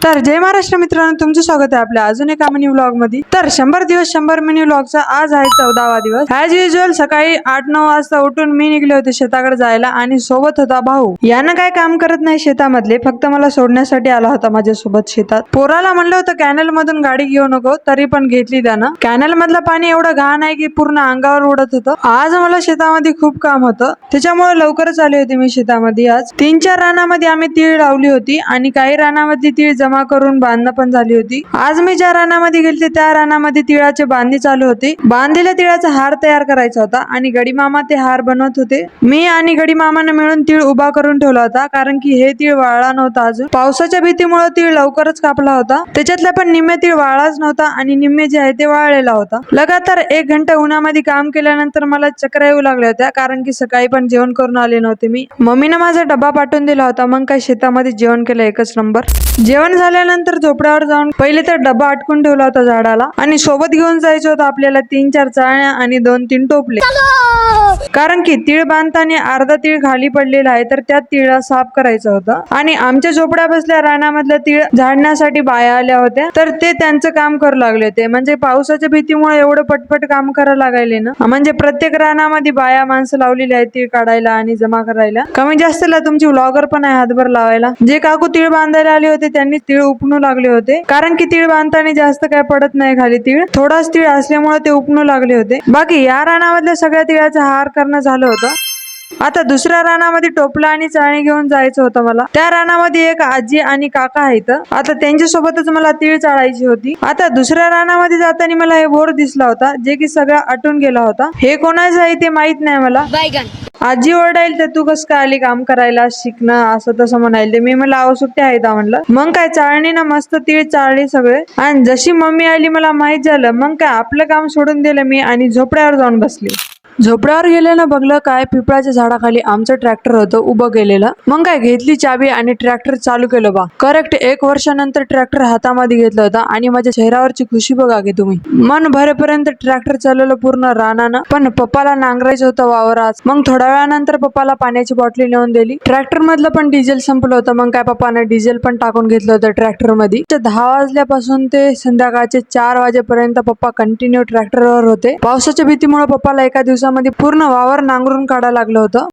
तर जय महाराष्ट्र मित्रांनो, तुमचं स्वागत आहे आपल्या अजून एका मिनी व्लॉग मध्ये। तर 100 दिवस 100 मिनी व्लॉगचा आज आहे 14वा दिवस। ॲज युजुअल सकाळी 8-9 वाजता उठून मी निघले होते शेताकडे जायला आणि सोबत होता भाऊ। यानं काय काम करत नाही शेतामधले, फक्त मला सोडण्यासाठी आला होता माझ्या सोबत शेतात। पोराला म्हणलं होतं कॅनल मधून गाडी घेऊ नको, तरी पण घेतली त्यानं। कॅनल मधलं पाणी एवढं घाण आहे की पूर्ण अंगावर उडत होतं। आज मला शेतामध्ये खूप काम होतं, त्याच्यामुळे लवकरच आले होते मी शेतामध्ये। आज 3-4 रानामध्ये आम्ही तीळ लावली होती आणि काही रानामध्ये तीळ जमा करून बांधणं पण झाली होती। आज मी ज्या रानामध्ये गेलते त्या रानामध्ये तिळाचे बांधणी चालू होती। बांधलेल्या तिळाचा हार तयार करायचा होता आणि गडी मामा ते हार बनवत होते। मी आणि गडी मामाने मिळून तीळ उभा करून ठेवला होता, कारण की हे तीळ वाळला नव्हता अजून। पावसाच्या भीतीमुळे तीळ लवकरच कापला होता, त्याच्यातला पण निम्मे तीळ वाळलाच नव्हता आणि निम्मे जे आहे ते वाळलेला होता। लगातार 1 घंटा उन्हामध्ये काम केल्यानंतर मला चक्कर येऊ लागल्या होत्या, कारण की सकाळी पण जेवण करून आले नव्हते मी। मम्मीने माझा डबा पाठवून दिला होता, मग काय शेतामध्ये जेवण केलं एकच नंबर। जेवण झाल्यानंतर झोपड्यावर जाऊन पहिले तर डबा अटकून ठेवला होता झाडाला आणि सोबत घेऊन जायचं होतं आपल्याला 3-4 चाळण्या आणि 2-3 टोपले, कारण की तीळ बांधताना अर्धा तीळ खाली पडलेला आहे, तर त्या तीळला साफ करायचं होतं। आणि आमच्या झोपड्या बसल्या रानामधल्या तीळ झाडण्यासाठी बाया आल्या होत्या, तर ते त्यांचं काम करू लागले होते। म्हणजे पावसाच्या भीतीमुळे एवढं पटपट काम करायला लागायले ना, म्हणजे प्रत्येक रानामध्ये बाया माणसं लावलेली आहेत तीळ काढायला आणि जमा करायला। कमी जास्तला तुमची व्लॉगर पण आहे हातभर लावायला। जे काकू तीळ बांधायला आले होते त्यांनी तीळ उपणू लागले होते, कारण की तीळ बांधताना जास्त काय पडत नाही खाली तीळ, थोडाच तीळ असल्यामुळे ते उपणू लागले होते। बाकी या रानामधल्या सगळ्या तिळाचा हार करणं झालं होतं। आता दुसऱ्या रानामध्ये टोपला आणि चाळणी घेऊन जायचं होतं मला। त्या रानामध्ये एक आजी आणि काका आहेत, आता त्यांच्या सोबतच मला तीळ चाळायची होती। आता दुसऱ्या रानामध्ये जाताना मला हे बोर दिसला होता, जे की सगळा आटून गेला होता। हे कोणाचं आहे ते माहित नाही मला। आजी ओरडाईल तर तू कस काय आली काम करायला, शिकणं असं तसं म्हणायला। मी मला आव सुट्टी आहेत म्हणलं। मग काय चाळणीनं मस्त तीळ चाळले सगळे, आणि जशी मम्मी आली मला माहित झालं, मग काय आपलं काम सोडून दिलं मी आणि झोपड्यावर जाऊन बसले। झोपड्यावर गेल्यानं बघलं काय पिंपळाच्या झाडाखाली आमचं ट्रॅक्टर होतं उभं केलेलं। मग काय घेतली चाबी आणि ट्रॅक्टर चालू केलं बा। करेक्ट 1 वर्षानंतर ट्रॅक्टर हातामध्ये घेतलं होतं आणि माझ्या चेहऱ्यावरची खुशी बघा की तुम्ही। मन भरेपर्यंत ट्रॅक्टर चालवलं पूर्ण रानानं, पण पप्पाला नांगरायचं होतं वावरात। मग थोड्या वेळानंतर पप्पाला पाण्याची बॉटली नेऊन दिली। ट्रॅक्टर मधलं पण डिझेल संपलं होतं, मग काय पप्पाने डिझेल पण टाकून घेतलं होतं ट्रॅक्टर मध्ये। 10 वाजल्यापासून ते संध्याकाळचे 4 वाजेपर्यंत पप्पा कंटिन्यू ट्रॅक्टरवर होते। पावसाच्या भीतीमुळे पप्पाला एका दिवसामध्ये पूर्ण वावर नांगरून काढायला लागलं होतं।